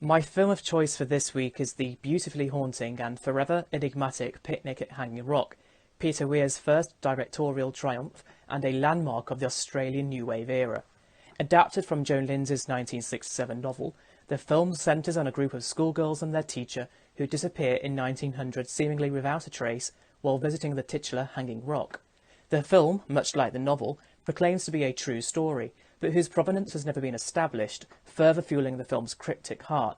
My film of choice for this week is the beautifully haunting and forever enigmatic Picnic at Hanging Rock, Peter Weir's first directorial triumph and a landmark of the Australian New Wave era. Adapted from Joan Lindsay's 1967 novel, the film centres on a group of schoolgirls and their teacher who disappear in 1900 seemingly without a trace while visiting the titular Hanging Rock. The film, much like the novel, proclaims to be a true story, but whose provenance has never been established, further fueling the film's cryptic heart.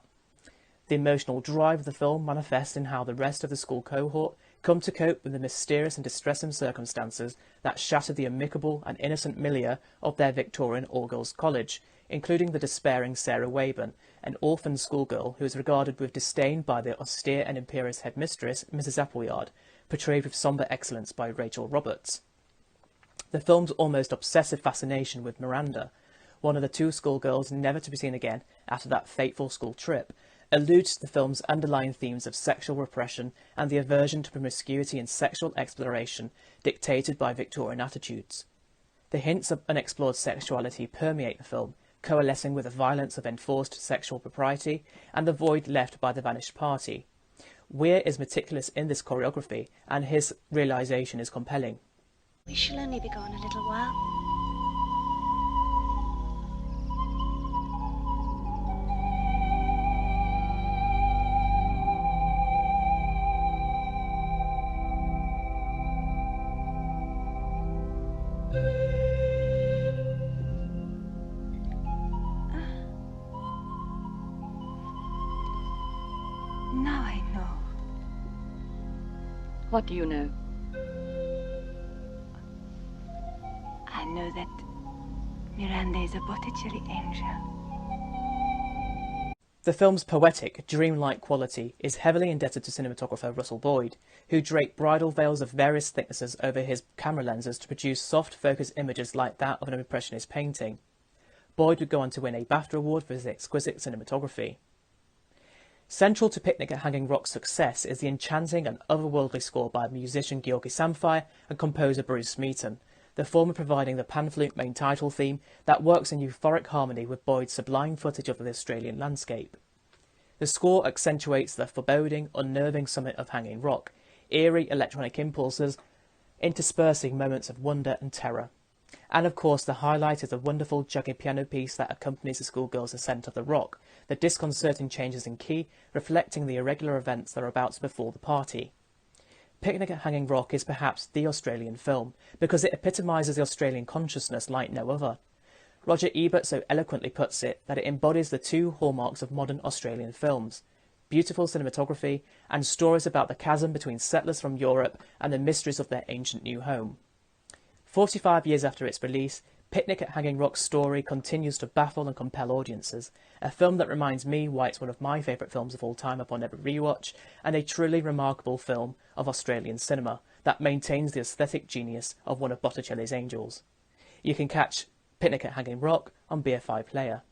The emotional drive of the film manifests in how the rest of the school cohort come to cope with the mysterious and distressing circumstances that shattered the amicable and innocent milieu of their Victorian all-girls college, including the despairing Sarah Wayburn, an orphan schoolgirl who is regarded with disdain by the austere and imperious headmistress, Mrs. Appleyard, portrayed with sombre excellence by Rachel Roberts. The film's almost obsessive fascination with Miranda, one of the two schoolgirls never to be seen again after that fateful school trip, alludes to the film's underlying themes of sexual repression and the aversion to promiscuity and sexual exploration dictated by Victorian attitudes. The hints of unexplored sexuality permeate the film, coalescing with the violence of enforced sexual propriety and the void left by the vanished party. Weir is meticulous in this choreography, and his realisation is compelling. We shall only be gone a little while. Now I know. What do you know? I know that Miranda is a Botticelli angel. The film's poetic, dreamlike quality is heavily indebted to cinematographer Russell Boyd, who draped bridal veils of various thicknesses over his camera lenses to produce soft focus images like that of an impressionist painting. Boyd would go on to win a BAFTA award for his exquisite cinematography. Central to Picnic at Hanging Rock's success is the enchanting and otherworldly score by musician Georgi Samphire and composer Bruce Smeaton, the former providing the pan-flute main title theme that works in euphoric harmony with Boyd's sublime footage of the Australian landscape. The score accentuates the foreboding, unnerving summit of Hanging Rock, eerie electronic impulses interspersing moments of wonder and terror. And of course the highlight is the wonderful jugged piano piece that accompanies the schoolgirls' ascent of the rock, the disconcerting changes in key reflecting the irregular events that are about to befall the party. Picnic at Hanging Rock is perhaps the Australian film, because it epitomises the Australian consciousness like no other. Roger Ebert so eloquently puts it that it embodies the two hallmarks of modern Australian films: beautiful cinematography and stories about the chasm between settlers from Europe and the mysteries of their ancient new home. 45 years after its release, Picnic at Hanging Rock's story continues to baffle and compel audiences, a film that reminds me why it's one of my favourite films of all time upon every rewatch, and a truly remarkable film of Australian cinema that maintains the aesthetic genius of one of Botticelli's angels. You can catch Picnic at Hanging Rock on BFI Player.